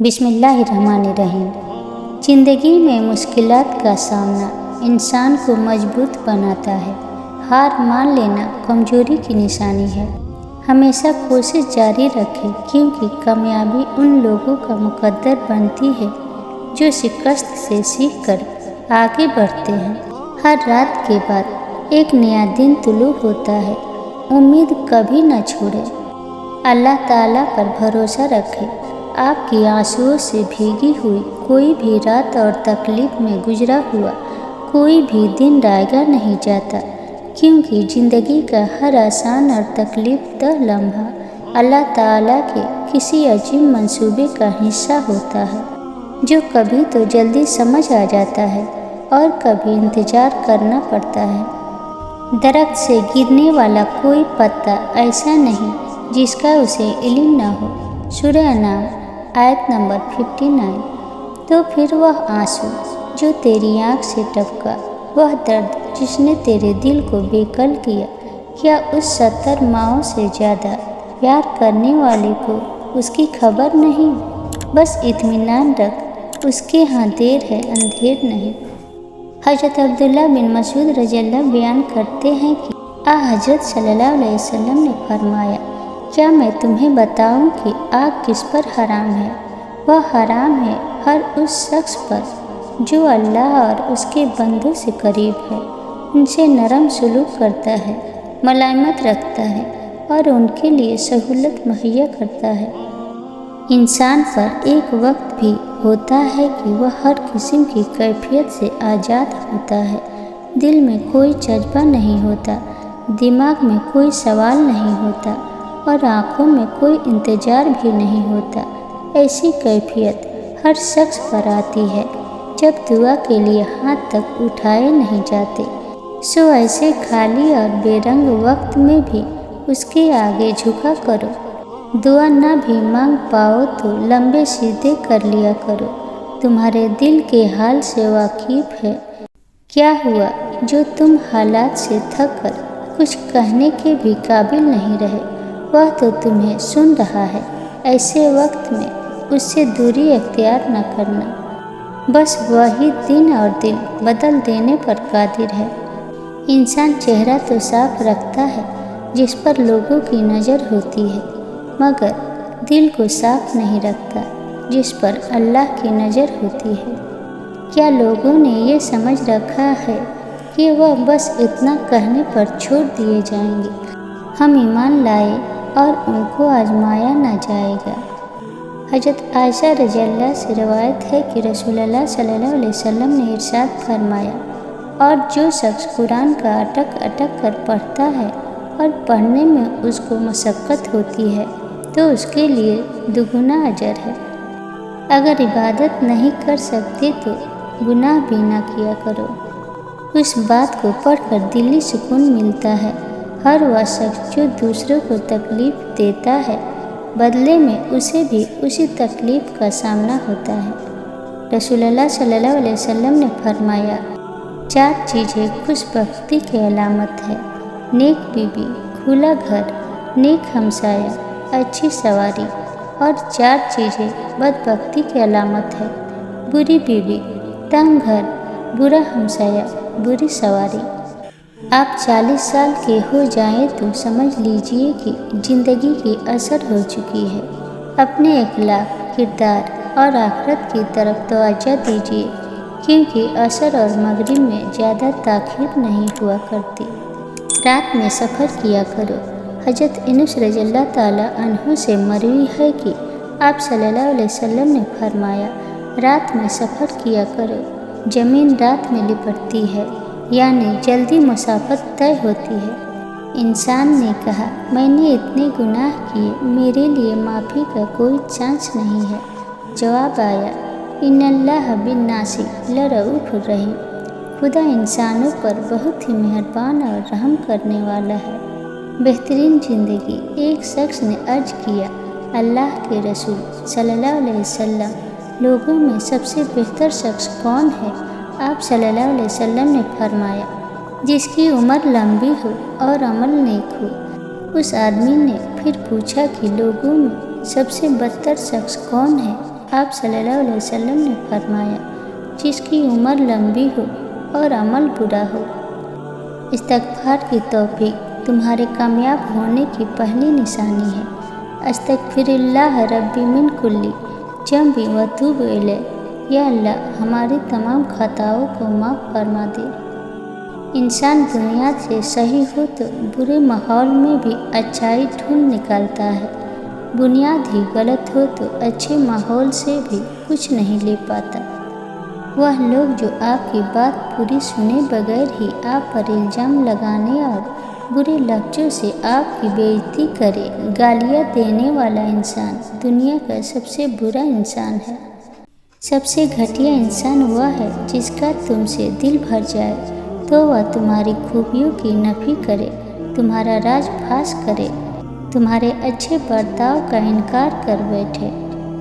बिस्मिल्लाहिर्रहमानिर्रहीम। ज़िंदगी में मुश्किलात का सामना इंसान को मजबूत बनाता है। हार मान लेना कमज़ोरी की निशानी है। हमेशा कोशिश जारी रखें, क्योंकि कामयाबी उन लोगों का मुकद्दर बनती है जो शिकस्त से सीख कर आगे बढ़ते हैं। हर रात के बाद एक नया दिन तुलू होता है। उम्मीद कभी न छोड़ें। अल्लाह ताला पर भरोसा रखें। आपकी आंसुओं से भीगी हुई कोई भी रात और तकलीफ में गुजरा हुआ कोई भी दिन रायगा नहीं जाता, क्योंकि ज़िंदगी का हर आसान और तकलीफ दह लम्हा अल्लाह ताला के किसी अजीम मंसूबे का हिस्सा होता है, जो कभी तो जल्दी समझ आ जाता है और कभी इंतज़ार करना पड़ता है। दरख्त से गिरने वाला कोई पत्ता ऐसा नहीं जिसका उसे इल्म न हो। सूरह नाम आयत नंबर 59। तो फिर वह आंसू जो तेरी आँख से टपका, वह दर्द जिसने तेरे दिल को बेकल किया, क्या उस 70 माओं से ज़्यादा प्यार करने वाले को उसकी खबर नहीं? बस इत्मीनान रख, उसके यहाँ देर है अंधेर नहीं। हज़रत अब्दुल्ला बिन मसूद रज़ियल्लाहु बयान करते हैं कि हज़रत सल्लल्लाहु अलैहि वसल्लम ने फरमाया, क्या मैं तुम्हें बताऊं कि आग किस पर हराम है? वह हराम है हर उस शख्स पर जो अल्लाह और उसके बंदों से करीब है, उनसे नरम सलूक करता है, मलामत रखता है और उनके लिए सहूलत मुहैया करता है। इंसान पर एक वक्त भी होता है कि वह हर किस्म की कैफियत से आज़ाद होता है। दिल में कोई जज्बा नहीं होता, दिमाग में कोई सवाल नहीं होता और आँखों में कोई इंतज़ार भी नहीं होता। ऐसी कैफियत हर शख्स पर आती है जब दुआ के लिए हाथ तक उठाए नहीं जाते। सो ऐसे खाली और बेरंग वक्त में भी उसके आगे झुका करो। दुआ ना भी मांग पाओ तो लंबे सीधे कर लिया करो। तुम्हारे दिल के हाल से वाकिफ़ है। क्या हुआ जो तुम हालात से थक कर कुछ कहने के भी काबिल नहीं रहे? वह तो तुम्हें सुन रहा है। ऐसे वक्त में उससे दूरी अख्तियार न करना। बस वही दिन और दिल बदल देने पर कादिर है। इंसान चेहरा तो साफ रखता है जिस पर लोगों की नज़र होती है, मगर दिल को साफ नहीं रखता जिस पर अल्लाह की नज़र होती है। क्या लोगों ने ये समझ रखा है कि वह बस इतना कहने पर छोड़ दिए जाएंगे? हम ईमान लाए और उनको आजमाया ना जाएगा। हज़रत आयशा रज़ियल्लाहु से रवायत है कि रसूलुल्लाह सल्लल्लाहु अलैहि वसल्लम ने इरशाद फरमाया, और जो शख्स कुरान का अटक अटक कर पढ़ता है और पढ़ने में उसको मशक्क़त होती है तो उसके लिए दुगुना अजर है। अगर इबादत नहीं कर सकते तो गुनाह भी ना किया करो। उस बात को पढ़कर दिली सुकून मिलता है। हर वह शख्स जो दूसरों को तकलीफ़ देता है, बदले में उसे भी उसी तकलीफ़ का सामना होता है। रसूलुल्लाह सल्लल्लाहु अलैहि वसल्लम ने फरमाया, 4 चीज़ें खुशबख्ती की अलामत है: नेक बीबी, खुला घर, नेक हमसाया, अच्छी सवारी। और 4 चीज़ें बदबख्ती की अलामत है: बुरी बीबी, तंग घर, बुरा हमसाया, बुरी सवारी। आप 40 साल के हो जाएं तो समझ लीजिए कि ज़िंदगी की असर हो चुकी है। अपने अखलाक, किरदार और आखिरत की तरफ तवज्जो दीजिए, क्योंकि असर और मगरिब में ज़्यादा ताख़ीर नहीं हुआ करती। रात में सफ़र किया करो। हज़रत अनस रज़ियल्लाहु ताला अन्हु से मरवी है कि आप सल्लल्लाहु अलैहि वसल्लम ने फरमाया, रात में सफ़र किया करो। ज़मीन रात में लिपटती है, यानी जल्दी मुसाफत तय होती है। इंसान ने कहा, मैंने इतने गुनाह किए, मेरे लिए माफ़ी का कोई चांस नहीं है। जवाब आया, इन्नल्लाह बिन्नासी लरऊफ़ुर रहीम। खुदा इंसानों पर बहुत ही मेहरबान और रहम करने वाला है। बेहतरीन ज़िंदगी। एक शख्स ने अर्ज़ किया, अल्लाह के रसूल सल्लल्लाहु अलैहि वसल्लम, लोगों में सबसे बेहतर शख्स कौन है? आप सल्लल्लाहु अलैहि वसल्लम ने फरमाया, जिसकी उम्र लंबी हो और अमल नेक हो। उस आदमी ने फिर पूछा कि लोगों में सबसे बदतर शख्स कौन है? آپ صلی اللہ علیہ وسلم نے فرمایا، جس کی عمر لمبی ہو اور عمل برا ہو۔ استغفار کی توفیق تمہارے کامیاب ہونے کی پہلی نشانی ہے۔ استغفر اللہ ربی من کل ذنب واتوب الیہ، یا اللہ ہماری تمام خطاؤں کو معاف فرما دے۔ انسان بنیاد سے صحیح ہو تو برے ماحول میں بھی اچھائی ڈھونڈ نکالتا ہے، بنیاد ہی غلط ہو تو اچھے ماحول سے بھی کچھ نہیں لے پاتا۔ وہ لوگ جو آپ کی بات پوری سنے بغیر ہی آپ پر الزام لگانے اور برے لفظوں سے آپ کی بے عزتی کرے، گالیاں دینے والا انسان دنیا کا سب سے برا انسان ہے۔ سب سے گھٹیا انسان وہ ہے جس کا تم سے دل بھر جائے تو وہ تمہاری خوبیوں کی نفی کرے، تمہارا راز پھاش کرے، تمہارے اچھے برتاؤ کا انکار کر بیٹھے،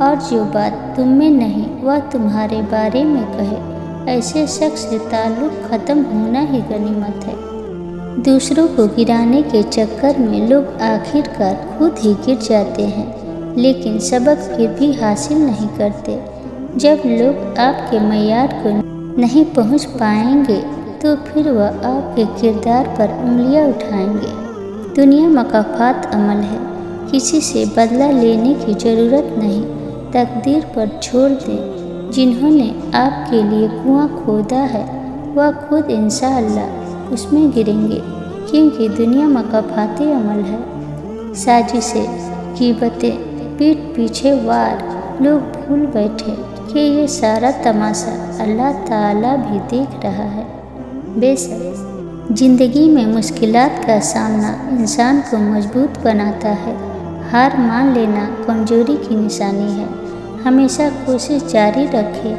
اور جو بات تم میں نہیں وہ تمہارے بارے میں کہے۔ ایسے شخص سے تعلق ختم ہونا ہی غنیمت ہے۔ دوسروں کو گرانے کے چکر میں لوگ آخر کار خود ہی گر جاتے ہیں، لیکن سبق پھر بھی حاصل نہیں کرتے۔ جب لوگ آپ کے معیار کو نہیں پہنچ پائیں گے تو پھر وہ آپ کے کردار پر انگلیاں اٹھائیں گے۔ دنیا مکافات عمل ہے، کسی سے بدلہ لینے کی ضرورت نہیں، تقدیر پر چھوڑ دیں۔ جنہوں نے آپ کے لیے کنواں کھودا ہے وہ خود انشاءاللہ اس میں گریں گے، کیونکہ دنیا مکافات عمل ہے۔ سازشیں، غیبتیں، پیٹھ پیچھے وار، لوگ بھول بیٹھے کہ یہ سارا تماشا اللہ تعالیٰ بھی دیکھ رہا ہے۔ بے شک زندگی میں مشکلات کا سامنا انسان کو مضبوط بناتا ہے۔ ہار مان لینا کمزوری کی نشانی ہے۔ ہمیشہ کوشش جاری رکھے،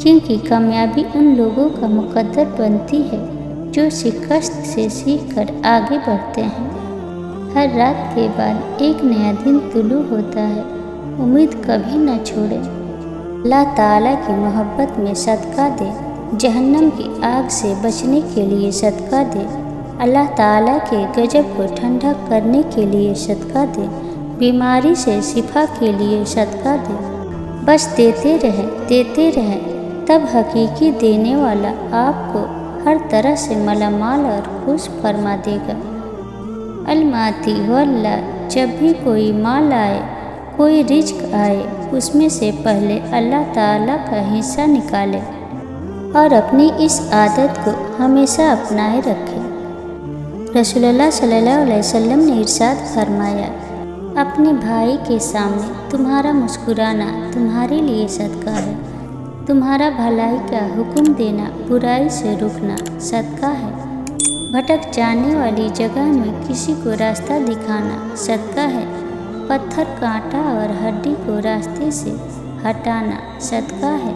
کیونکہ کامیابی ان لوگوں کا مقدر بنتی ہے جو شکست سے سیکھ کر آگے بڑھتے ہیں۔ ہر رات کے بعد ایک نیا دن طلوع ہوتا ہے، امید کبھی نہ چھوڑیں۔ اللہ تعالیٰ کی محبت میں صدقہ دے، جہنم کی آگ سے بچنے کے لیے صدقہ دے، اللہ تعالیٰ کے غضب کو ٹھنڈا کرنے کے لیے صدقہ دے، بیماری سے شفا کے لیے صدقہ دے۔ بس دیتے رہیں، تب حقیقی دینے والا آپ کو ہر طرح سے مالا مال اور خوش فرما دے گا۔ الماتی واللہ، جب بھی کوئی مال آئے، کوئی رزق آئے، اس میں سے پہلے اللہ تعالیٰ کا حصہ نکالے اور اپنی اس عادت کو ہمیشہ اپنائے رکھے۔ رسول اللہ صلی اللہ علیہ وسلم نے ارشاد فرمایا، اپنے بھائی کے سامنے تمہارا مسکرانا تمہارے لیے صدقہ ہے، تمہارا بھلائی کا حکم دینا، برائی سے رکنا صدقہ ہے، بھٹک جانے والی جگہ میں کسی کو راستہ دکھانا صدقہ ہے، پتھر کانٹا اور ہڈی کو راستے سے ہٹانا صدقہ ہے،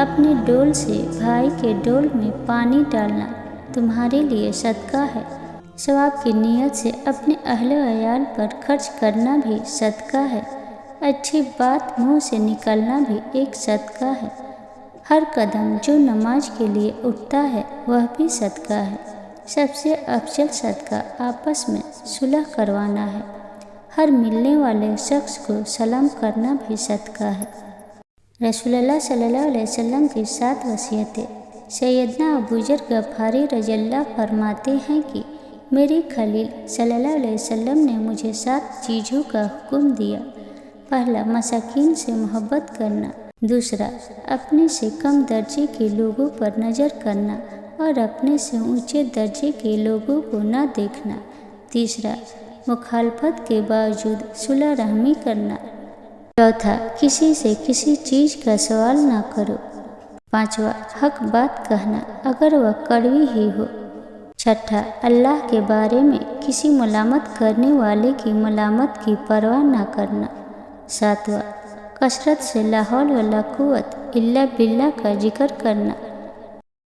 اپنے ڈول سے بھائی کے ڈول میں پانی ڈالنا تمہارے لیے صدقہ ہے، ثواب کی نیت سے اپنے اہل و عیال پر خرچ کرنا بھی صدقہ ہے، اچھی بات منہ سے نکلنا بھی ایک صدقہ ہے، ہر قدم جو نماز کے لیے اٹھتا ہے وہ بھی صدقہ ہے، سب سے افضل صدقہ آپس میں صلح کروانا ہے، ہر ملنے والے شخص کو سلام کرنا بھی صدقہ ہے۔ رسول اللہ صلی اللہ علیہ وسلم کی 7 وصیتیں۔ سیدنا ابو ذر غفاری رضی اللہ فرماتے ہیں کہ میرے خلیل صلی اللہ علیہ وسلم نے مجھے 7 چیزوں کا حکم دیا۔ پہلا، مساکین سے محبت کرنا۔ دوسرا، اپنے سے کم درجے کے لوگوں پر نظر کرنا اور اپنے سے اونچے درجے کے لوگوں کو نہ دیکھنا۔ تیسرا، مخالفت کے باوجود صلح رحمی کرنا۔ چوتھا، کسی سے کسی چیز کا سوال نہ کرو۔ پانچواں، حق بات کہنا اگر وہ کڑوی ہی ہو۔ چھٹا، اللہ کے بارے میں کسی ملامت کرنے والے کی ملامت کی پرواہ نہ کرنا۔ ساتواں، کثرت سے لا حول ولا قوت الا باللہ کا ذکر کرنا،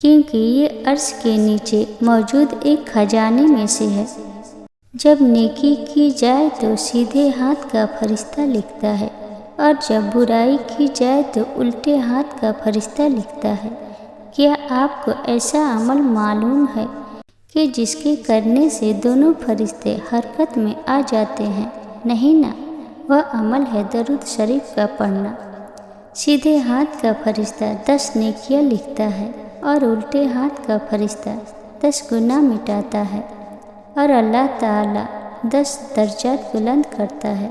کیونکہ یہ عرش کے نیچے موجود ایک خزانے میں سے ہے۔ جب نیکی کی جائے تو سیدھے ہاتھ کا فرشتہ لکھتا ہے، اور جب برائی کی جائے تو الٹے ہاتھ کا فرشتہ لکھتا ہے۔ کیا آپ کو ایسا عمل معلوم ہے کہ جس کے کرنے سے دونوں فرشتے حرکت میں آ جاتے ہیں؟ نہیں نا، وہ عمل ہے درود شریف کا پڑھنا۔ سیدھے ہاتھ کا فرشتہ 10 نیکیاں لکھتا ہے اور الٹے ہاتھ کا فرشتہ 10 گناہ مٹاتا ہے، اور اللہ تعالیٰ 10 درجات بلند کرتا ہے۔